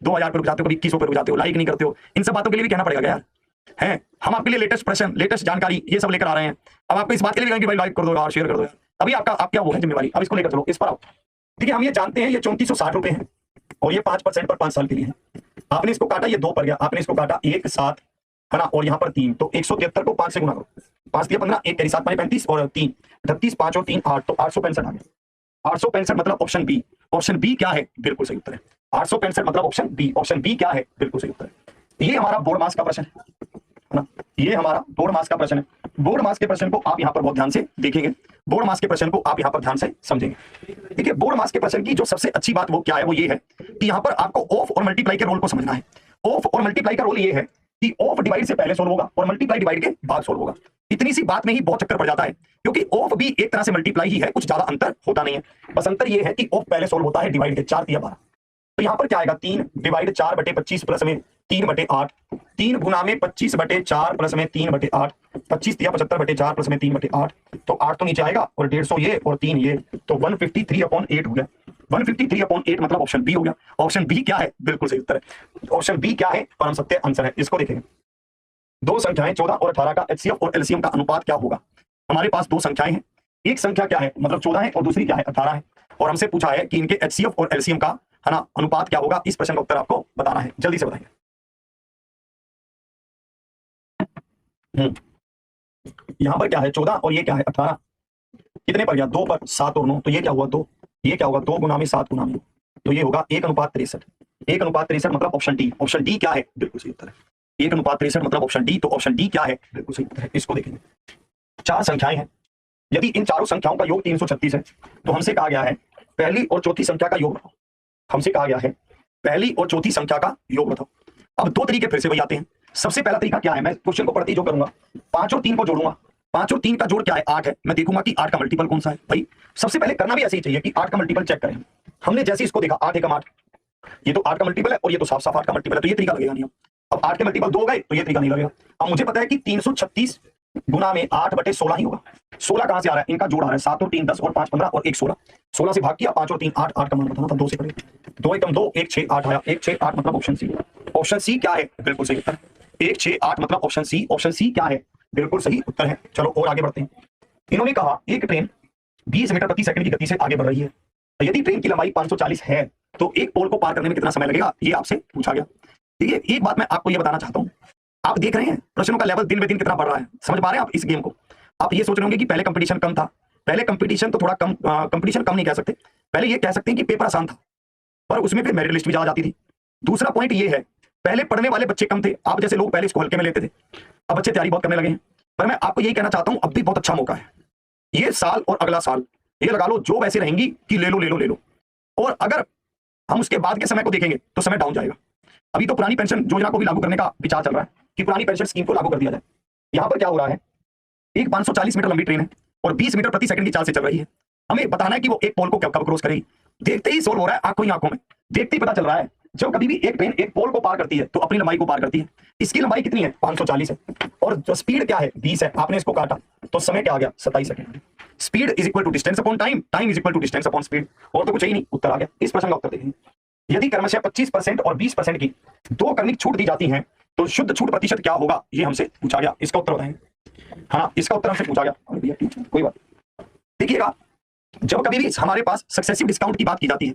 2000 पे रुक जाते हो, कभी 2100 पे रुक जाते हो, लाइक नहीं करते हो, इन सब बातों के लिए भी कहना पड़ेगा यार। हैं हम आपके लिए लेटेस्ट प्रश्न, लेटेस्ट जानकारी ये सब लेकर आ रहे हैं। अब आपको इस बात के लिए भी कहेंगे कि भाई लाइक कर दो यार, शेयर कर दो यार, अभी आपका आप क्या वो है जिम्मेवारी, अब इसको लेकर चलो, इस पर आओ। ठीक है, हम ये जानते हैं ये 3460 रुपए है और ये 5% पर 5 साल के लिए है। आपने इसको काटा, ये 2 पर गया, आपने इसको काटा 1 7 है ना, और यहाँ पर 3, तो 173 को 5 से गुना करो, 5 दिया 15, 1 7 35 और 3 38, 5 और 3 8, तो 865 आ गया। 865 मतलब ऑप्शन बी। ऑप्शन बी क्या है? बिल्कुल सही उत्तर है 865 मतलब ऑप्शन बी। ऑप्शन बी क्या है? बिल्कुल सही उत्तर है। ये हमारा बोर्ड मास का प्रश्न है ना, ये हमारा बोर्ड मास का प्रश्न है। बोर्ड मास के प्रश्न को आप यहाँ पर बहुत ध्यान से देखेंगे, बोर्ड मास के प्रश्न को आप यहाँ पर ध्यान से समझेंगे। ठीक है, बोर्ड मास के प्रश्न की जो सबसे अच्छी बात वो क्या है, वो ये है कि यहाँ पर आपको ऑफ और मल्टीप्लाई के रोल को समझना है। ऑफ और मल्टीप्लाई का रोल ये है कि ऑफ डिवाइड से पहले सोल्व होगा और मल्टीप्लाई डिवाइड के बाद सोल्व होगा। इतनी सी बात में ही बहुत चक्कर पड़ जाता है, क्योंकि ऑफ भी एक तरह से मल्टीप्लाई ही है, कुछ ज्यादा अंतर होता नहीं है। बस अंतर ये है कि ऑफ पहले सोल्व होता है डिवाइड के, 4 दिया 12, तो यहाँ पर क्या आएगा 3 डिवाइड 4/25 प्लस में 3/8, 3 गुना में 25/4 प्लस में 3/8, 25 दिया 75/4 प्लस में 3/8, तो 8 तो नीचे आएगा और 150 ये और 3 ये, तो 153/8 हो गया। 153/8 मतलब ऑप्शन बी हो गया। ऑप्शन बी क्या है? बिल्कुल सही उत्तर है। ऑप्शन बी क्या है? परम सत्य आंसर है। इसको देखेंगे, दो संख्याएं 14 और 18 का एचसीएफ और एलसीएम का अनुपात क्या होगा। हमारे पास दो संख्याएं हैं, एक संख्या क्या है मतलब 14 है और दूसरी क्या है 18 है, और हमसे पूछा है कि इनके एचसीएफ और एलसीएम का है ना अनुपात क्या होगा। इस प्रश्न का उत्तर आपको बताना है, जल्दी से बताइए। यहां पर क्या है 14 और ये क्या है 18, कितने पर गया 2 पर, 7 और 9, तो ये क्या हुआ 2, ये क्या होगा 2 गुना में 7 गुना में, तो ये होगा 1:63। 1:63 मतलब ऑप्शन डी। ऑप्शन डी क्या है? बिल्कुल सही उत्तर है। 1:63 मतलब ऑप्शन डी, तो ऑप्शन डी क्या है? बिल्कुल सही उत्तर है। इसको देखेंगे, 4 संख्याएं हैं, यदि इन चारों संख्याओं का योग 336 है तो हमसे कहा गया है पहली और चौथी संख्या का योग बताओ। हमसे कहा गया है पहली और चौथी संख्या का योग बताओ। अब दो तरीके फिर से वही आते हैं। सबसे पहला तरीका क्या है, मैं क्वेश्चन को पढ़ते ही जो करूंगा 5 और 3 को जोड़ूंगा। 5 और 3 का जोड़ क्या है 8 है, मैं देखूंगा कि 8 का मल्टीपल कौन सा है। भाई सबसे पहले करना भी ऐसे ही चाहिए कि 8 का मल्टीपल चेक करें। हमने जैसे इसको देखा 8 एकम 8, ये तो 8 का मल्टीपल है और ये तो साफ साफ 8 का मल्टीपल है, तो ये तरीका लगेगा नहीं। अब 8 के मल्टीपल 2 हो गए तो ये तरीका नहीं लगेगा। अब मुझे पता है कि 336 गुना में 8/16 ही होगा। 16 कहां से आ रहा है, इनका जोड़ आ रहा है 7 और 3 10 और 5 15 और 1 16। 16 से भाग किया 5 और 3 8, 8 का मान बताना था 2 से करेंगे, 2 एकम 2 1 6 8 आया, 1 6 8 मतलब ऑप्शन सी। ऑप्शन सी क्या है? बिल्कुल सही उत्तर 1 6 8 मतलब ऑप्शन सी। ऑप्शन सी क्या है? बिल्कुल सही उत्तर है। चलो और आगे बढ़ते हैं। इन्होंने कहा एक ट्रेन 20 मीटर प्रति सेकंड की गति से आगे बढ़ रही है, यदि ट्रेन की लंबाई 540 है तो एक पोल को पार करने में कितना समय लगेगा, ये आपसे पूछा गया। ठीक है, एक बात मैं आपको ये बताना चाहता हूं, आप देख रहे हैं प्रश्नों का लेवल दिन ब दिन कितना बढ़ रहा है, समझ पा रहे हैं आप इस गेम को। आप ये सोच रहे होंगे कि पहले कंपटीशन कम था, पहले कंपटीशन तो थोड़ा कम, कंपटीशन कम नहीं कह सकते, पहले ये कह सकते हैं कि पेपर आसान था पर उसमें फिर मेरिट लिस्ट भी ज्यादा जाती थी। दूसरा पॉइंट ये है पहले पढ़ने वाले बच्चे कम थे, आप जैसे लोग पहले इसको हल्के में लेते थे, अब बच्चे तैयारी बहुत करने लगे हैं। पर मैं आपको यही कहना चाहता हूं अब भी बहुत अच्छा मौका है, ये साल और अगला साल ये लगा लो जो वैसे रहेंगी कि ले लो ले लो ले लो, और अगर हम उसके बाद के समय को देखेंगे तो समय डाउन जाएगा। अभी तो पुरानी पेंशन योजना को भी लागू करने का विचार चल रहा है कि पुरानी पेंशन स्कीम को लागू कर दिया जाए। यहां पर क्या हो रहा है, एक 540 मीटर लंबी ट्रेन है और 20 मीटर प्रति सेकंड की चाल से चल रही है। हमें बताना है कि वो एक पोल को कब क्रॉस करेगी। देखते ही सोल्व हो रहा है, आंखों ही आंखों में देखते ही पता चल रहा है जब कभी भी एक ट्रेन एक पोल को पार करती है तो अपनी लंबाई को पार करती है। इसकी लंबाई कितनी है 540 है और जो स्पीड क्या है 20 है। आपने इसको काटा तो समय क्या आ गया 27 second. Speed is equal to distance upon time, time is equal to distance upon speed, और तो कुछ ही नहीं, उत्तर आ गया। इस प्रश्न का उत्तर देखेंगे, यदि क्रमशः 25% और 20% की दो क्रमिक छूट दी जाती है तो शुद्ध छूट प्रतिशत क्या होगा, ये हमसे पूछा गया। इसका उत्तर बताएंगे। हाँ, इसका उत्तर हमसे पूछा गया। कोई बात, देखिएगा जब कभी भी हमारे पास सक्सेसिव डिस्काउंट की बात की जाती है,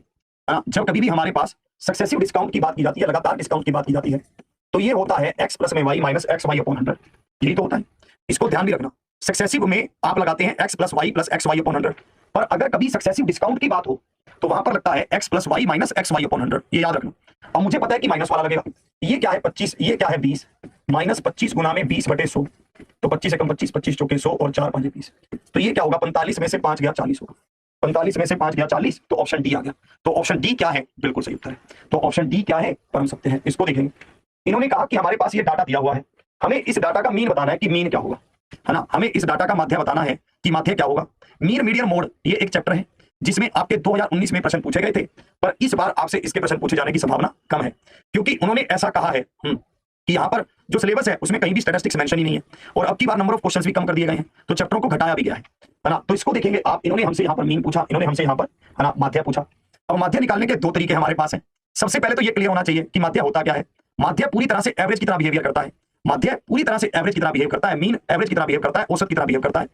जब कभी भी हमारे पास सक्सेसिव डिस्काउंट की बात की जाती है, लगातार डिस्काउंट की बात की जाती है, तो ये होता है x प्लस में y minus x y upon 100। यही तो होता है, इसको ध्यान भी रखना। सक्सेसिव में आप लगाते हैं x plus x y upon 100, पर अगर कभी सक्सेसिव डिस्काउंट की बात हो तो वहां पर लगता है x plus y minus x y upon 100। ये याद रखना। अब मुझे पता है कि माइनस वाला लगेगा, ये क्या है 25, ये क्या है 20, माइनस 25 गुना में 20/100, तो 25 एकम 25, 25 चौके 100 और 4 5 20, तो ये क्या होगा 45 में से 5 गया 40 होगा। 45 में से 5 गया 40, तो ऑप्शन डी आ गया। तो ऑप्शन डी क्या है? बिल्कुल सही उत्तर है। तो ऑप्शन डी क्या है? परम सत्य है। इसको देखेंगे, इन्होंने कहा कि हमारे पास ये डाटा दिया हुआ है, हमें इस डाटा का मीन बताना है कि मीन क्या होगा, है ना। हमें इस डाटा का माध्य बताना है कि माध्य क्या होगा। मीन मीडियन मोड ये एक चैप्टर है जिसमें आपके 2019 में प्रश्न पूछे गए थे, पर इस बार आपसे इसके प्रश्न पूछे जाने की संभावना कम है, क्योंकि उन्होंने ऐसा कहा है कि यहाँ पर जो सिलेबस है उसमें कहीं भी स्टैटिस्टिक्स मेंशन ही नहीं है, और अब की बार नंबर ऑफ क्वेश्चंस भी कम कर दिए गए हैं, तो चैप्टरों को घटाया भी गया है ना। तो इसको देखेंगे आप, इन्होंने हमसे यहाँ पर मीन पूछा, इन्होंने हमसे यहाँ पर है ना माध्य पूछा। अब माध्य निकालने के दो तरीके हमारे पास हैं, सबसे पहले तो ये क्लियर होना चाहिए कि माध्य होता क्या है। माध्य पूरी तरह से एवरेज की तरह बिहेवियर करता है। माध्य पूरी तरह से एवरेज की तरह बिहेव करता है, मीन एवरेज की तरह बिहेव करता है, औसत की तरह बिहेव करता है।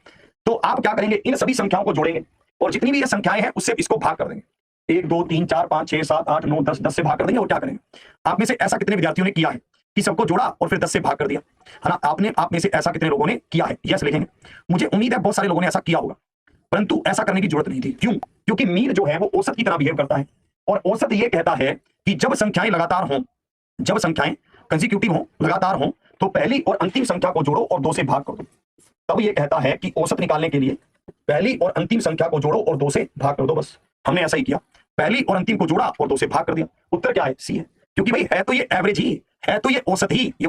तो आप क्या करेंगे, इन सभी संख्याओं को जोड़ेंगे और जितनी भी ये संख्याएं हैं उससे इसको भाग कर देंगे। 1 2 3 4 5 6 7 8 9 10 10 से भाग कर देंगे। और क्या करेंगे, आप में से ऐसा कितने विद्यार्थियों ने किया है कि सबको जोड़ा और फिर 10 से भाग कर दिया, है ना। आप में से ऐसा कितने लोगों ने किया है, यस लिखेंगे। मुझे उम्मीद है बहुत सारे लोगों ने ऐसा किया होगा, परंतु ऐसा करने की जरूरत नहीं थी। क्यों? क्योंकि मीन जो है वो औसत की तरह बिहेव करता है और औसत ये कहता है कि जब संख्याएं लगातार हों, जब संख्याएं कंसेक्यूटिव हों, लगातार हों, तो पहली और अंतिम संख्या को जोड़ो और 2 से भाग कर दो। तब ये कहता है कि औसत निकालने के लिए पहली और अंतिम संख्या को जोड़ो और 2 से भाग कर दो। बस हमने ऐसा ही किया, पहली और अंतिम को जोड़ा और 2 से भाग कर दिया। उत्तर क्या है? सी है। क्योंकि भाई है तो ये एवरेज ही, है तो ये औसत ही, ये